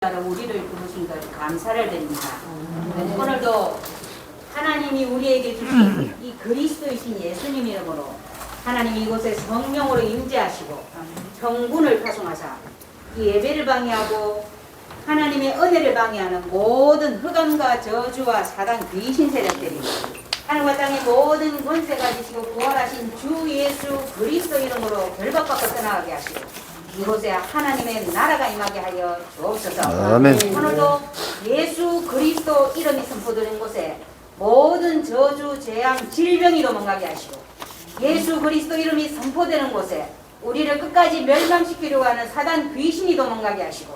우리를 부르신 것 감사를 드립니다. 오늘도 하나님이 우리에게 주신 이 그리스도이신 예수님 이름으로 하나님이 이곳에 성령으로 임재하시고 평군을 파송하사 이 예배를 방해하고 하나님의 은혜를 방해하는 모든 흑암과 저주와 사단 귀신 세력들이 하늘과 땅의 모든 권세 가지시고 부활하신 주 예수 그리스도 이름으로 결박받고 떠나가게 하시고 이곳에 하나님의 나라가 임하게 하여 주옵소서. 아멘. 오늘도 예수 그리스도 이름이 선포되는 곳에 모든 저주, 재앙, 질병이 도망가게 하시고 예수 그리스도 이름이 선포되는 곳에 우리를 끝까지 멸망시키려고 하는 사단 귀신이 도망가게 하시고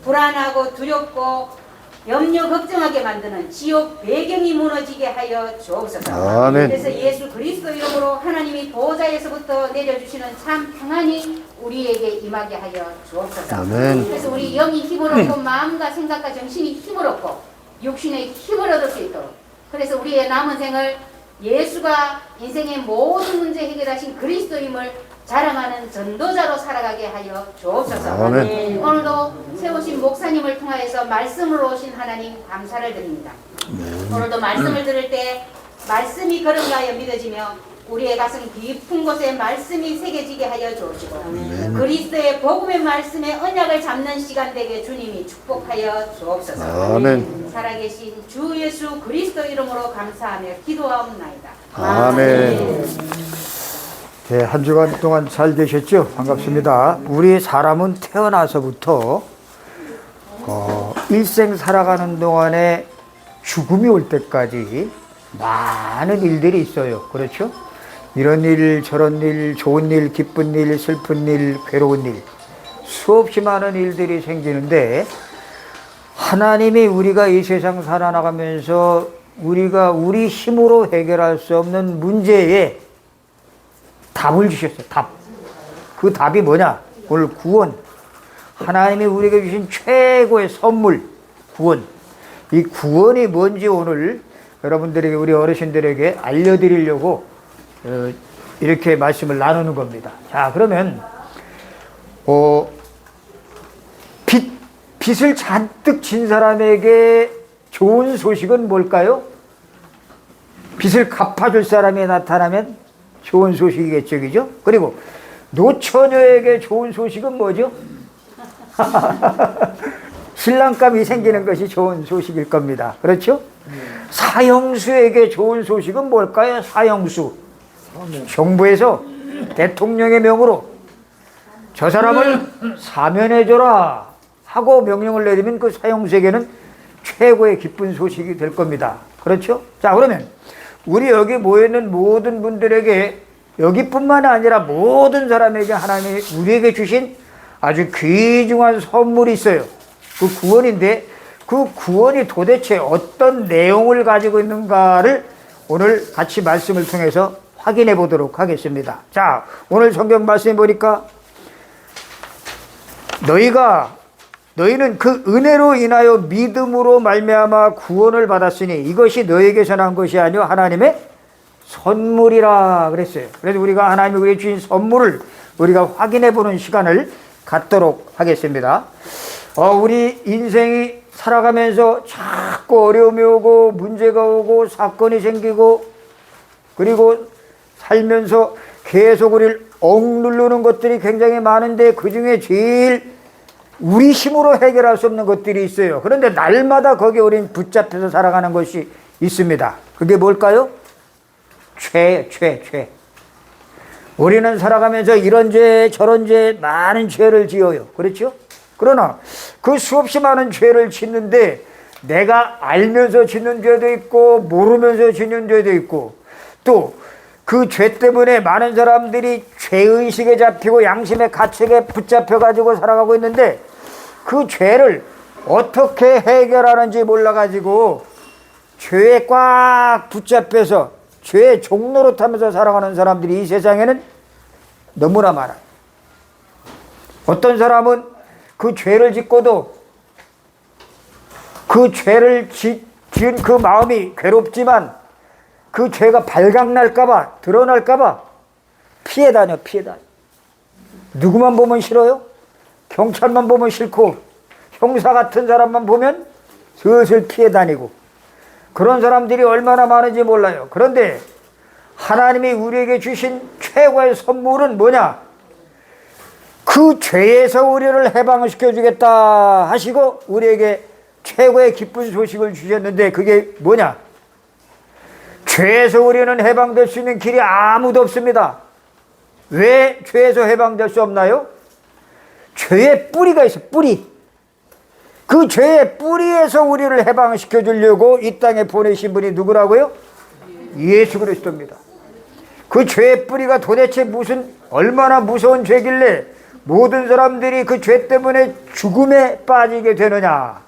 불안하고 두렵고 염려 걱정하게 만드는 지옥 배경이 무너지게 하여 주옵소서. 아멘. 그래서 예수 그리스도 이름으로 하나님이 보좌에서부터 내려주시는 참 평안이 우리에게 임하게 하여 주옵소서. 아멘. 그래서 우리 영이 힘을 얻고 마음과 생각과 정신이 힘을 얻고 육신의 힘을 얻을 수 있도록 그래서 우리의 남은 생을 예수가 인생의 모든 문제 해결하신 그리스도임을 자랑하는 전도자로 살아가게 하여 주옵소서. 아멘. 오늘도 세우신 목사님을 통하여서 말씀으로 오신 하나님 감사를 드립니다. 오늘도 말씀을 들을 때 말씀이 그런가 하여 믿어지며 우리의 가슴 깊은 곳에 말씀이 새겨지게 하여 주옵시고 그리스도의 복음의 말씀의 언약을 잡는 시간 되게 주님이 축복하여 주옵소서. 아멘. 살아계신 주 예수 그리스도 이름으로 감사하며 기도하옵나이다. 아멘. 네, 한 주간 동안 잘 계셨죠? 반갑습니다. 우리 사람은 태어나서부터 일생 살아가는 동안에 죽음이 올 때까지 많은 일들이 있어요. 그렇죠? 이런 일, 저런 일, 좋은 일, 기쁜 일, 슬픈 일, 괴로운 일, 수없이 많은 일들이 생기는데 하나님이 우리가 이 세상 살아나가면서 우리가 우리 힘으로 해결할 수 없는 문제에 답을 주셨어요. 답. 그 답이 뭐냐? 오늘 구원. 하나님이 우리에게 주신 최고의 선물, 구원. 이 구원이 뭔지 오늘 여러분들에게, 우리 어르신들에게 알려드리려고 이렇게 말씀을 나누는 겁니다. 자, 그러면 빚을 잔뜩 진 사람에게 좋은 소식은 뭘까요? 빚을 갚아줄 사람이 나타나면 좋은 소식이겠죠, 그죠? 그리고 노처녀에게 좋은 소식은 뭐죠? 신랑감이 생기는 것이 좋은 소식일 겁니다. 그렇죠? 사형수에게 좋은 소식은 뭘까요? 사형수. 정부에서 대통령의 명으로 저 사람을 사면해줘라 하고 명령을 내리면 그 사형수에게는 최고의 기쁜 소식이 될 겁니다. 그렇죠? 자, 그러면 우리 여기 모여있는 모든 분들에게 여기뿐만 아니라 모든 사람에게 하나님이 우리에게 주신 아주 귀중한 선물이 있어요. 그 구원인데 그 구원이 도대체 어떤 내용을 가지고 있는가를 오늘 같이 말씀을 통해서 확인해 보도록 하겠습니다. 자, 오늘 성경 말씀해 보니까 너희는 그 은혜로 인하여 믿음으로 말미암아 구원을 받았으니 이것이 너희에게서 난 것이 아니요 하나님의 선물이라 그랬어요. 그래서 우리가 하나님이 우리에게 주신 선물을 우리가 확인해 보는 시간을 갖도록 하겠습니다. 우리 인생이 살아가면서 자꾸 어려움이 오고 문제가 오고 사건이 생기고 그리고 살면서 계속 우리를 억누르는 것들이 굉장히 많은데 그 중에 제일 우리 힘으로 해결할 수 없는 것들이 있어요. 그런데 날마다 거기에 우리는 붙잡혀서 살아가는 것이 있습니다. 그게 뭘까요? 죄. 우리는 살아가면서 이런 죄 저런 죄 많은 죄를 지어요. 그렇죠? 그러나 그 수없이 많은 죄를 짓는데 내가 알면서 짓는 죄도 있고 모르면서 짓는 죄도 있고 또 그 죄 때문에 많은 사람들이 죄의식에 잡히고 양심의 가책에 붙잡혀 가지고 살아가고 있는데 그 죄를 어떻게 해결하는지 몰라가지고 죄에 꽉 붙잡혀서 죄의 종로로 타면서 살아가는 사람들이 이 세상에는 너무나 많아요. 어떤 사람은 그 죄를 짓고도 그 죄를 지은 그 마음이 괴롭지만 그 죄가 발각날까봐 드러날까봐 피해 다녀. 누구만 보면 싫어요? 경찰만 보면 싫고 형사 같은 사람만 보면 슬슬 피해 다니고 그런 사람들이 얼마나 많은지 몰라요. 그런데 하나님이 우리에게 주신 최고의 선물은 뭐냐? 그 죄에서 우리를 해방을 시켜주겠다 하시고 우리에게 최고의 기쁜 소식을 주셨는데 그게 뭐냐? 죄에서 우리는 해방될 수 있는 길이 아무도 없습니다. 왜 죄에서 해방될 수 없나요? 죄의 뿌리가 있어요. 뿌리. 그 죄의 뿌리에서 우리를 해방시켜 주려고 이 땅에 보내신 분이 누구라고요? 예수 그리스도입니다. 그 죄의 뿌리가 도대체 얼마나 무서운 죄길래 모든 사람들이 그 죄 때문에 죽음에 빠지게 되느냐?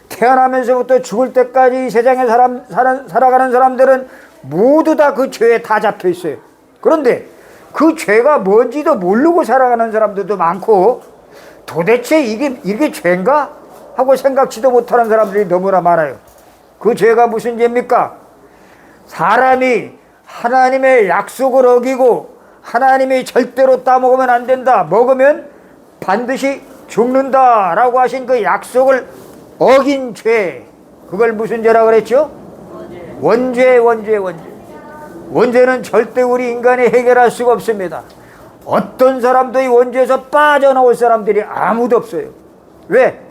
태어나면서부터 죽을 때까지 이 세상에 살아가는 사람들은 모두 다 그 죄에 다 잡혀 있어요. 그런데 그 죄가 뭔지도 모르고 살아가는 사람들도 많고 도대체 이게 죄인가? 하고 생각지도 못하는 사람들이 너무나 많아요. 그 죄가 무슨 죄입니까? 사람이 하나님의 약속을 어기고 하나님이 절대로 따먹으면 안 된다. 먹으면 반드시 죽는다라고 하신 그 약속을 어긴 죄. 그걸 무슨 죄라고 그랬죠? 원죄. 원죄는 절대 우리 인간이 해결할 수가 없습니다. 어떤 사람도 이 원죄에서 빠져나올 사람들이 아무도 없어요. 왜?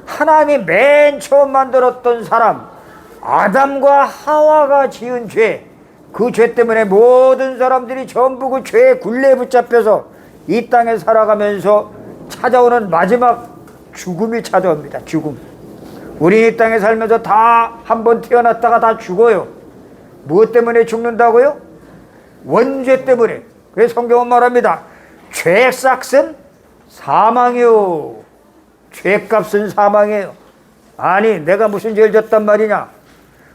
하나님이 맨 처음 만들었던 사람 아담과 하와가 지은 죄, 그 죄 때문에 모든 사람들이 전부 그 죄의 굴레에 붙잡혀서 이 땅에 살아가면서 찾아오는 마지막 죽음이 찾아옵니다. 죽음. 우리 이 땅에 살면서 다 한 번 태어났다가 다 죽어요. 무엇 때문에 죽는다고요? 원죄 때문에. 그래서 성경은 말합니다. 죄 삭은 사망이요. 죄값은 사망이에요. 아니 내가 무슨 죄를 졌단 말이냐?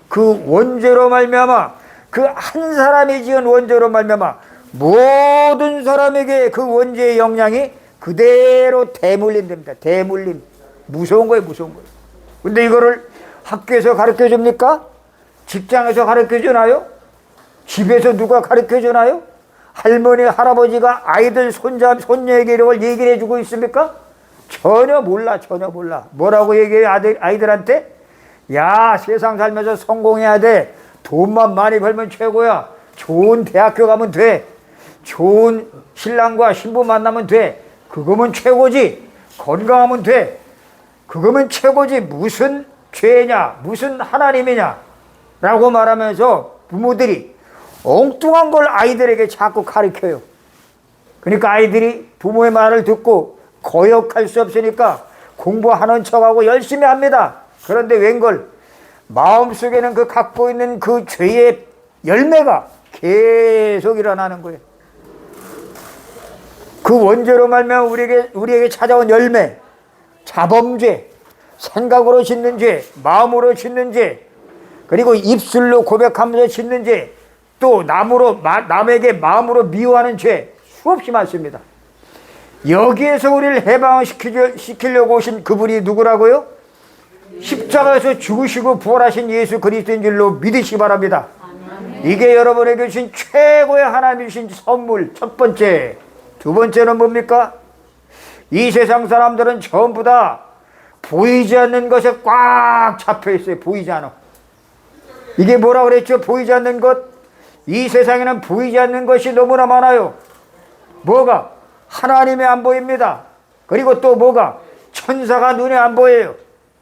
그 원죄로 말미암아 그 한 사람이 지은 원죄로 말미암아 모든 사람에게 그 원죄의 영향이 그대로 대물림됩니다. 대물림. 무서운 거예요. 무서운 거예요. 근데 이거를 학교에서 가르쳐 줍니까? 직장에서 가르쳐 주나요? 집에서 누가 가르쳐 주나요? 할머니 할아버지가 아이들 손녀에게 이걸 얘기를 해주고 있습니까? 전혀 몰라. 뭐라고 얘기해요? 아이들한테? 야, 세상 살면서 성공해야 돼. 돈만 많이 벌면 최고야. 좋은 대학교 가면 돼. 좋은 신랑과 신부 만나면 돼. 그거면 최고지. 건강하면 돼. 그거면 최고지. 무슨 죄냐? 무슨 하나님이냐? 라고 말하면서 부모들이 엉뚱한 걸 아이들에게 자꾸 가르쳐요. 그러니까 아이들이 부모의 말을 듣고 거역할 수 없으니까 공부하는 척하고 열심히 합니다. 그런데 웬걸 마음속에는 그 갖고 있는 그 죄의 열매가 계속 일어나는 거예요. 그 원죄로 말미암아 우리에게 찾아온 열매, 자범죄, 생각으로 짓는 죄, 마음으로 짓는 죄, 그리고 입술로 고백하면서 짓는 죄, 또 남에게 마음으로 미워하는 죄, 수없이 많습니다. 여기에서 우리를 해방시키려고 오신 그분이 누구라고요? 십자가에서 죽으시고 부활하신 예수 그리스도인 줄로 믿으시기 바랍니다. 이게 여러분에게 주신 최고의 하나님이 주신 선물 첫 번째. 두 번째는 뭡니까? 이 세상 사람들은 전부 다 보이지 않는 것에 꽉 잡혀 있어요. 보이지 않아. 이게 뭐라 그랬죠? 보이지 않는 것. 이 세상에는 보이지 않는 것이 너무나 많아요. 뭐가? 하나님이 안 보입니다. 그리고 또 뭐가? 천사가 눈에 안 보여요.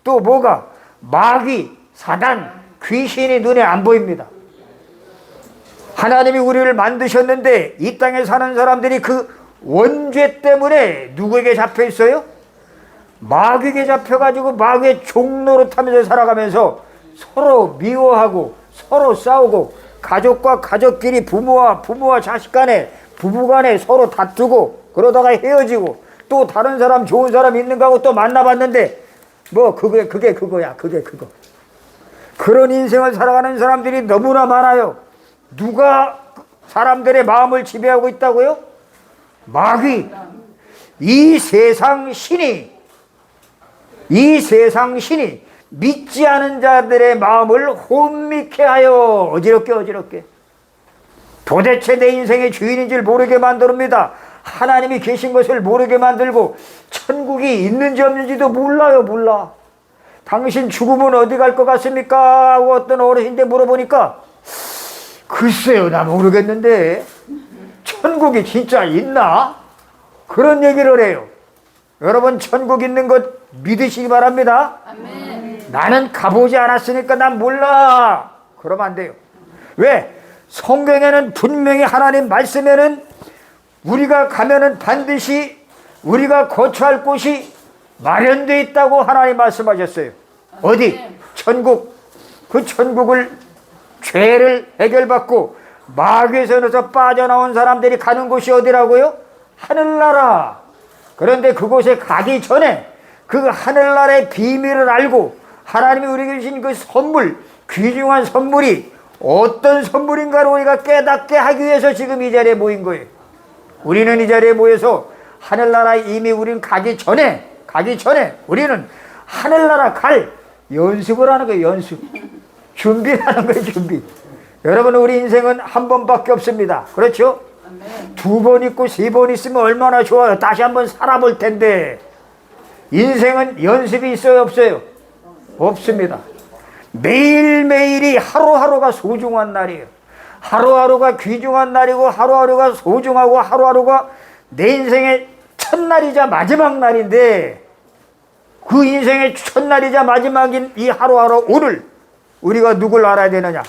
또 뭐가? 마귀, 사단, 귀신이 눈에 안 보입니다. 하나님이 우리를 만드셨는데 이 땅에 사는 사람들이 그 원죄 때문에 누구에게 잡혀 있어요? 마귀에게 잡혀가지고 마귀의 종노릇하면서 살아가면서 서로 미워하고 서로 싸우고 가족과 가족끼리 부모와 자식 간에 부부 간에 서로 다투고 그러다가 헤어지고 또 다른 사람 좋은 사람 있는 거하고 또 만나봤는데 뭐 그게 그거야. 그게 그거. 그런 인생을 살아가는 사람들이 너무나 많아요. 누가 사람들의 마음을 지배하고 있다고요? 마귀. 이 세상 신이 믿지 않은 자들의 마음을 혼미케 하여 어지럽게 도대체 내 인생의 주인인 줄 모르게 만듭니다. 하나님이 계신 것을 모르게 만들고 천국이 있는지 없는지도 몰라. 당신 죽으면 어디 갈 것 같습니까? 하고 어떤 어르신한테 물어보니까 글쎄요, 나 모르겠는데 천국이 진짜 있나? 그런 얘기를 해요. 여러분, 천국 있는 것 믿으시기 바랍니다. 아멘. 나는 가보지 않았으니까 난 몰라. 그러면 안 돼요. 왜? 성경에는 분명히 하나님 말씀에는 우리가 가면은 반드시 우리가 거처할 곳이 마련되어 있다고 하나님 말씀하셨어요. 어디? 천국. 그 천국을 죄를 해결받고 마귀의 손에서 빠져나온 사람들이 가는 곳이 어디라고요? 하늘나라. 그런데 그곳에 가기 전에 그 하늘나라의 비밀을 알고 하나님이 우리에게 주신 그 선물, 귀중한 선물이 어떤 선물인가를 우리가 깨닫게 하기 위해서 지금 이 자리에 모인 거예요. 우리는 이 자리에 모여서 하늘나라에 이미 우리는 가기 전에 우리는 하늘나라 갈 연습을 하는 거예요. 연습. 준비를 하는 거예요. 준비. 여러분, 우리 인생은 한 번밖에 없습니다. 그렇죠? 두 번 있고 세 번 있으면 얼마나 좋아요. 다시 한번 살아볼 텐데 인생은 연습이 있어요, 없어요? 없습니다. 매일매일이 하루하루가 소중한 날이에요. 하루하루가 귀중한 날이고 하루하루가 소중하고 하루하루가 내 인생의 첫날이자 마지막 날인데 그 인생의 첫날이자 마지막인 이 하루하루 오늘 우리가 누굴 알아야 되느냐?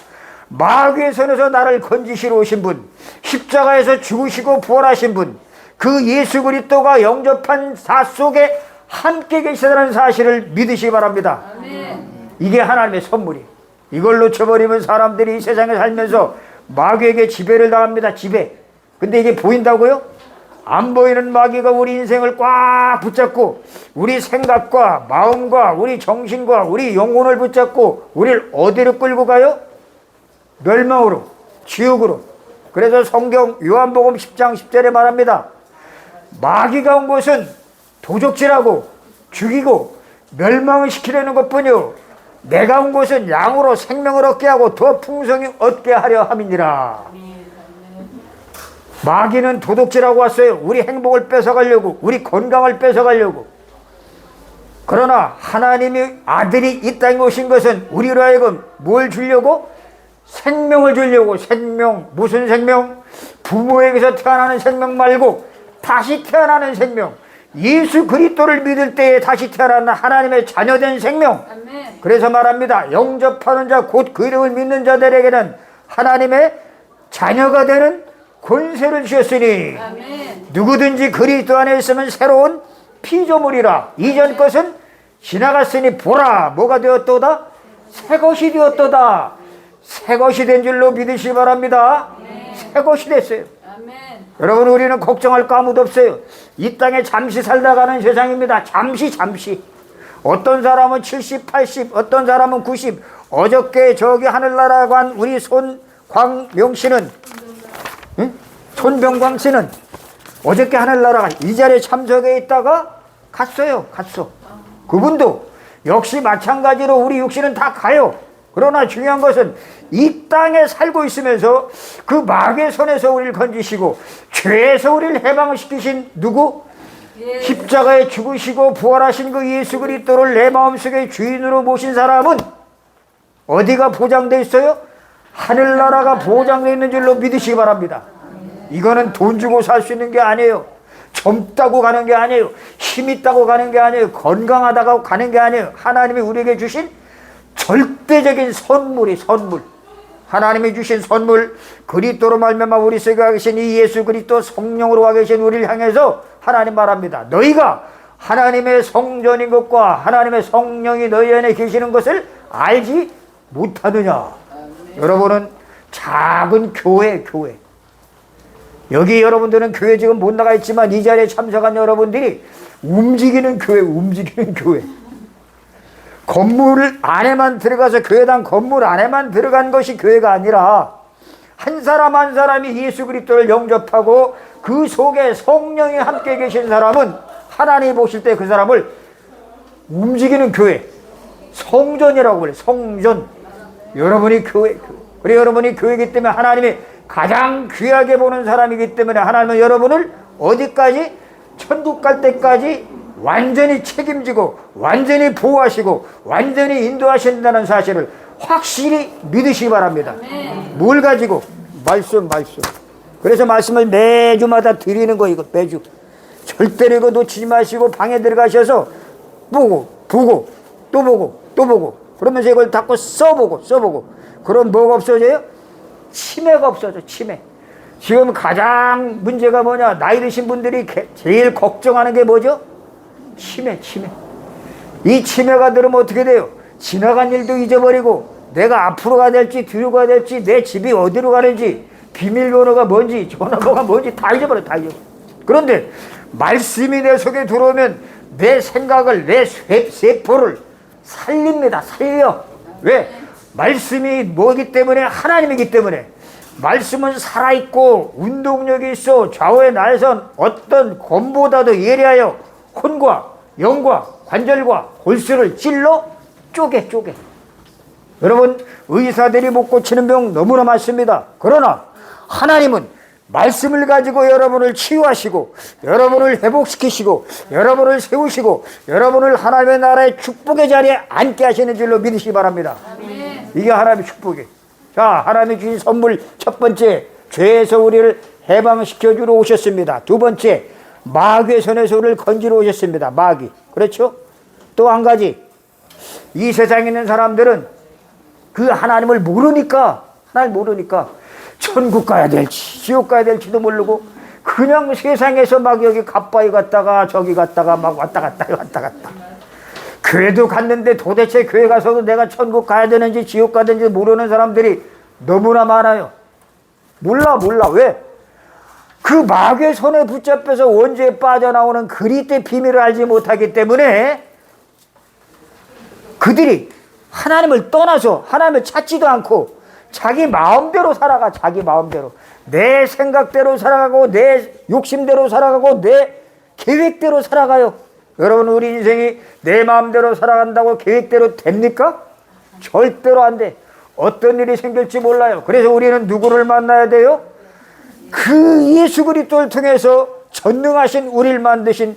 마귀의 손에서 나를 건지시러 오신 분, 십자가에서 죽으시고 부활하신 분, 그 예수 그리스도가 영접한 사 속에 함께 계시다는 사실을 믿으시기 바랍니다. 아멘. 이게 하나님의 선물이. 이걸 놓쳐버리면 사람들이 이 세상에 살면서 마귀에게 지배를 당합니다. 지배. 근데 이게 보인다고요? 안 보이는 마귀가 우리 인생을 꽉 붙잡고 우리 생각과 마음과 우리 정신과 우리 영혼을 붙잡고 우리를 어디로 끌고 가요? 멸망으로, 지옥으로. 그래서 성경 요한복음 10장 10절에 말합니다. 마귀가 온 것은 도적질하고 죽이고 멸망을 시키려는 것뿐이요 내가 온 것은 양으로 생명을 얻게 하고 더 풍성히 얻게 하려 함이니라. 마귀는 도둑질하고 왔어요. 우리 행복을 뺏어가려고, 우리 건강을 뺏어가려고. 그러나 하나님이 아들이 이 땅에 오신 것은 우리로 하여금 뭘 주려고? 생명을 주려고. 생명. 무슨 생명? 부모에게서 태어나는 생명 말고 다시 태어나는 생명. 예수 그리스도를 믿을 때에 다시 태어나는 하나님의 자녀된 생명. 아멘. 그래서 말합니다. 영접하는 자 곧 그 이름을 믿는 자들에게는 하나님의 자녀가 되는 권세를 주셨으니 아멘. 누구든지 그리스도 안에 있으면 새로운 피조물이라. 이전 것은 지나갔으니 보라 뭐가 되었도다? 새 것이 되었도다. 새 것이 된 줄로 믿으시기 바랍니다. 새 것이 됐어요. 아멘. 여러분, 우리는 걱정할 거 아무도 없어요. 이 땅에 잠시 살다 가는 세상입니다. 잠시. 어떤 사람은 70, 80, 어떤 사람은 90. 어저께 저기 하늘나라 간 우리 손광명 씨는, 손병광 씨는 어저께 하늘나라 이 자리에 참석해 있다가 갔어요. 그분도 역시 마찬가지로 우리 육신은 다 가요. 그러나 중요한 것은 이 땅에 살고 있으면서 그 마귀의 손에서 우리를 건지시고 죄에서 우리를 해방시키신 누구? 예. 십자가에 죽으시고 부활하신 그 예수 그리스도를 내 마음속에 주인으로 모신 사람은 어디가 보장되어 있어요? 하늘나라가 보장되어 있는 줄로 믿으시기 바랍니다. 이거는 돈 주고 살 수 있는 게 아니에요. 젊다고 가는 게 아니에요. 힘 있다고 가는 게 아니에요. 건강하다고 가는 게 아니에요. 하나님이 우리에게 주신 절대적인 선물이 선물. 하나님이 주신 선물, 그리스도로 말미암아 우리 속에 와 계신 이 예수 그리스도 성령으로 와 계신 우리를 향해서 하나님 말합니다. 너희가 하나님의 성전인 것과 하나님의 성령이 너희 안에 계시는 것을 알지 못하느냐. 여러분은 작은 교회. 여기 여러분들은 교회 지금 못 나가 있지만 이 자리에 참석한 여러분들이 움직이는 교회. 건물 안에만 들어가서 교회당 건물 안에만 들어간 것이 교회가 아니라 한 사람 한 사람이 예수 그리스도를 영접하고 그 속에 성령이 함께 계신 사람은 하나님이 보실 때 그 사람을 움직이는 교회, 성전이라고 그래요. 성전. 여러분이 교회. 그래 여러분이 교회이기 때문에 하나님이 가장 귀하게 보는 사람이기 때문에 하나님은 여러분을 어디까지? 천국 갈 때까지 완전히 책임지고 완전히 보호하시고 완전히 인도하신다는 사실을 확실히 믿으시기 바랍니다. 뭘 가지고? 말씀. 그래서 말씀을 매주마다 드리는 거, 이거 매주. 절대로 이거 놓치지 마시고 방에 들어가셔서 보고 또 보고 그러면서 이걸 닫고 써보고 그럼 뭐가 없어져요? 치매가 없어져. 치매. 지금 가장 문제가 뭐냐? 나이 드신 분들이 제일 걱정하는 게 뭐죠? 치매. 이 치매가 들으면 어떻게 돼요? 지나간 일도 잊어버리고 내가 앞으로 가야 될지 뒤로 가야 될지 내 집이 어디로 가는지 비밀번호가 뭔지 전화번호가 뭔지 다 잊어버려. 그런데 말씀이 내 속에 들어오면 내 생각을 내 세포를 살립니다. 살려. 왜? 말씀이 뭐기 때문에? 하나님이기 때문에. 말씀은 살아있고 운동력이 있어 좌우의 날선 어떤 검보다도 예리하여 혼과 영과 관절과 골수를 찔러 쪼개. 여러분, 의사들이 못 고치는 병 너무나 많습니다. 그러나 하나님은 말씀을 가지고 여러분을 치유하시고 여러분을 회복시키시고 여러분을 세우시고 여러분을 하나님의 나라의 축복의 자리에 앉게 하시는 줄로 믿으시기 바랍니다. 이게 하나님의 축복이에요. 자, 하나님이 주신 선물 첫 번째, 죄에서 우리를 해방시켜주러 오셨습니다. 두 번째, 마귀의 손에서 우리를 건지러 오셨습니다. 마귀. 그렇죠? 또 한 가지, 이 세상에 있는 사람들은 그 하나님을 모르니까 천국 가야 될지 지옥 가야 될지도 모르고 그냥 세상에서 막 여기 가빠이 갔다가 저기 갔다가 막 왔다 갔다. 교회도 갔는데 도대체 교회 가서도 내가 천국 가야 되는지 지옥 가야 되는지 모르는 사람들이 너무나 많아요. 몰라. 왜? 그 마귀의 손에 붙잡혀서 원죄에 빠져나오는 그리스도의 비밀을 알지 못하기 때문에 그들이 하나님을 떠나서 하나님을 찾지도 않고 자기 마음대로 살아가. 자기 마음대로 내 생각대로 살아가고 내 욕심대로 살아가고 내 계획대로 살아가요. 여러분, 우리 인생이 내 마음대로 살아간다고 계획대로 됩니까? 절대로 안 돼. 어떤 일이 생길지 몰라요. 그래서 우리는 누구를 만나야 돼요? 그 예수 그리스도를 통해서 전능하신 우리를 만드신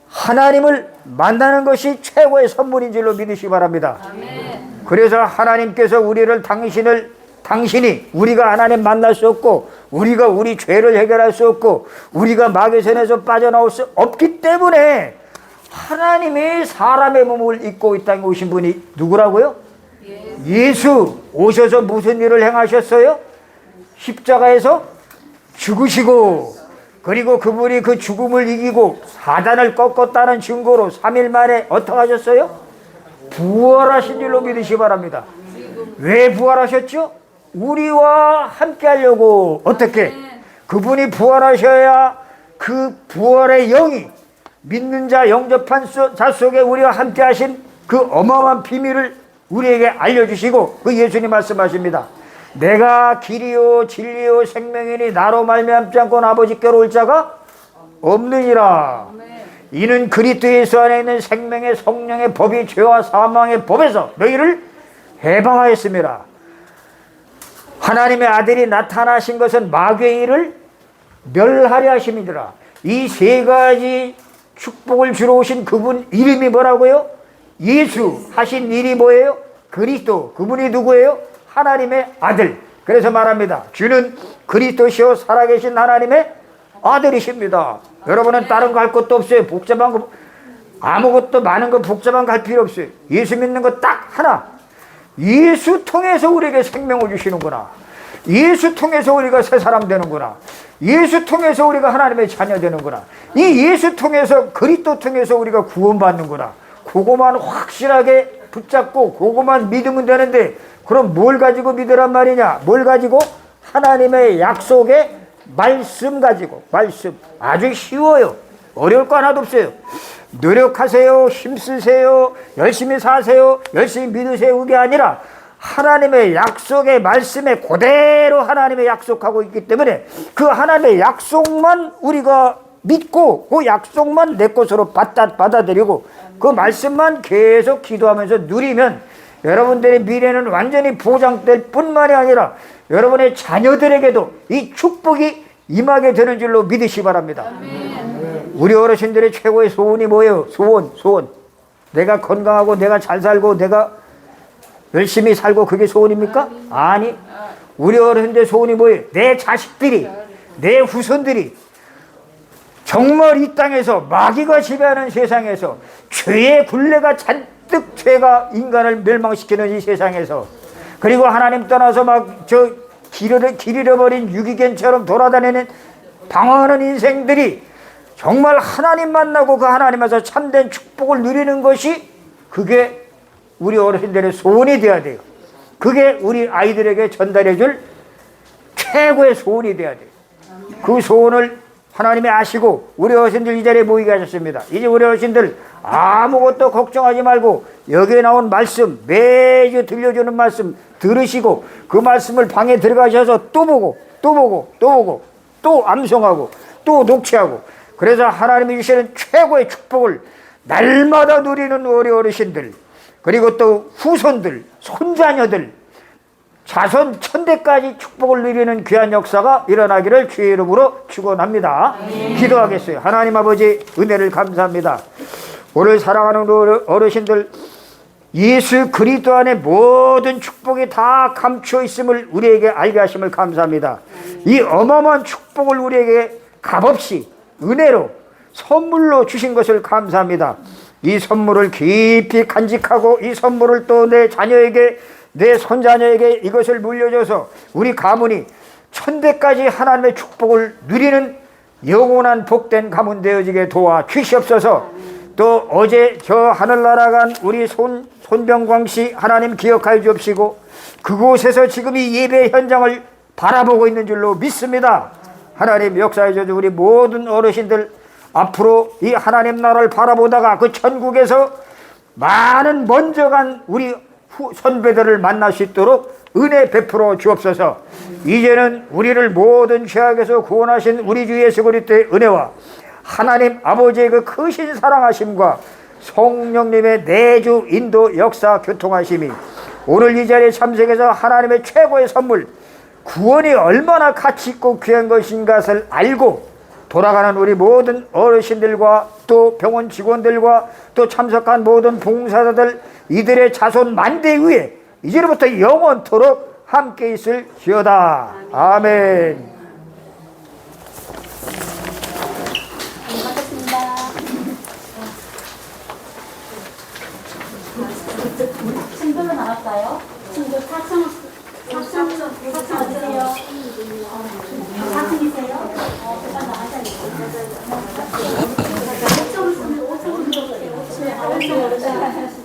하나님을 만나는 것이 최고의 선물인 줄로 믿으시기 바랍니다. 아멘. 그래서 하나님께서 우리를 당신이 우리가 하나님 만날 수 없고 우리가 우리 죄를 해결할 수 없고 우리가 마귀의 손에서 빠져나올 수 없기 때문에 하나님이 사람의 몸을 입고 이 땅에 오신 분이 누구라고요? 예수 오셔서 무슨 일을 행하셨어요? 십자가에서 죽으시고 그리고 그분이 그 죽음을 이기고 사단을 꺾었다는 증거로 3일 만에 어떻게 하셨어요? 부활하신 줄로 믿으시기 바랍니다. 왜 부활하셨죠? 우리와 함께 하려고. 어떻게? 그분이 부활하셔야 그 부활의 영이 믿는 자 영접한 자 속에 우리와 함께 하신 그 어마어마한 비밀을 우리에게 알려주시고 그 예수님 말씀하십니다. 내가 길이요 진리요 생명이니 나로 말미암지 않고는 아버지께로 올 자가 없느니라. 이는 그리스도 예수 안에 있는 생명의 성령의 법이 죄와 사망의 법에서 너희를 해방하였습니다. 하나님의 아들이 나타나신 것은 마귀의 일을 멸하려 하심이더라. 이 세 가지 축복을 주러 오신 그분 이름이 뭐라고요? 예수. 하신 일이 뭐예요? 그리스도. 그분이 누구예요? 하나님의 아들. 그래서 말합니다. 주는 그리스도시요 살아계신 하나님의 아들이십니다. 여러분은 다른 거 할 것도 없어요. 복잡한 거 아무것도 많은 거 복잡한 거 할 필요 없어요. 예수 믿는 거 딱 하나. 예수 통해서 우리에게 생명을 주시는구나. 예수 통해서 우리가 새 사람 되는구나. 예수 통해서 우리가 하나님의 자녀 되는구나. 이 예수 통해서 그리스도 통해서 우리가 구원받는구나. 그거만 확실하게 붙잡고 그거만 믿으면 되는데 그럼 뭘 가지고 믿으란 말이냐? 뭘 가지고? 하나님의 약속의 말씀 가지고. 말씀. 아주 쉬워요. 어려울 거 하나도 없어요. 노력하세요. 힘쓰세요. 열심히 사세요. 열심히 믿으세요. 그게 아니라 하나님의 약속의 말씀에 그대로 하나님의 약속하고 있기 때문에 그 하나님의 약속만 우리가 믿고 그 약속만 내 것으로 받아들이고 그 말씀만 계속 기도하면서 누리면 여러분들의 미래는 완전히 보장될 뿐만이 아니라 여러분의 자녀들에게도 이 축복이 임하게 되는 줄로 믿으시 바랍니다. 우리 어르신들의 최고의 소원이 뭐예요? 소원. 내가 건강하고 내가 잘 살고 내가 열심히 살고 그게 소원입니까? 아니. 우리 어르신들의 소원이 뭐예요? 내 자식들이, 내 후손들이 정말 이 땅에서 마귀가 지배하는 세상에서 죄의 굴레가 잔뜩 죄가 인간을 멸망시키는 이 세상에서 그리고 하나님 떠나서 막 길 잃어버린 유기견처럼 돌아다니는 방황하는 인생들이 정말 하나님 만나고 그 하나님에서 참된 축복을 누리는 것이 그게 우리 어르신들의 소원이 되어야 돼요. 그게 우리 아이들에게 전달해 줄 최고의 소원이 되어야 돼요. 그 소원을 하나님이 아시고 우리 어르신들 이 자리에 모이게 하셨습니다. 이제 우리 어르신들 아무것도 걱정하지 말고 여기에 나온 말씀, 매주 들려주는 말씀 들으시고 그 말씀을 방에 들어가셔서 또 보고 또 암송하고 또 녹취하고 그래서 하나님이 주시는 최고의 축복을 날마다 누리는 우리 어르신들 그리고 또 후손들, 손자녀들 자손 천대까지 축복을 누리는 귀한 역사가 일어나기를 주의 이름으로 축원합니다. 기도하겠어요. 하나님 아버지 은혜를 감사합니다. 오늘 사랑하는 어르신들 예수 그리스도 안에 모든 축복이 다 감추어 있음을 우리에게 알게 하심을 감사합니다. 이 어마어마한 축복을 우리에게 값없이 은혜로 선물로 주신 것을 감사합니다. 이 선물을 깊이 간직하고 이 선물을 또 내 자녀에게 내 손자녀에게 이것을 물려줘서 우리 가문이 천대까지 하나님의 축복을 누리는 영원한 복된 가문 되어지게 도와 주시옵소서. 또 어제 저 하늘나라 간 우리 손병광 씨 하나님 기억하여 주옵시고 그곳에서 지금 이 예배 현장을 바라보고 있는 줄로 믿습니다. 하나님 역사해 주셔서 우리 모든 어르신들 앞으로 이 하나님 나라를 바라보다가 그 천국에서 많은 먼저 간 우리 선배들을 만날 수 있도록 은혜 베풀어 주옵소서. 이제는 우리를 모든 죄악에서 구원하신 우리 주 예수 그리스도의 은혜와 하나님 아버지의 그 크신 사랑하심과 성령님의 내주 인도 역사 교통하심이 오늘 이 자리에 참석해서 하나님의 최고의 선물 구원이 얼마나 가치 있고 귀한 것인 것을 알고 돌아가는 우리 모든 어르신들과 또 병원 직원들과 또 참석한 모든 봉사자들 이들의 자손 만대 위에 이제부터 영원토록 함께 있을지어다. 아멘. 친구로 나갈까요? 친구 사층 어디세요? 사층이세요? 잠깐 나가셔야 돼요. 5층 있으면 5층 들어오세요. 5층 어르신.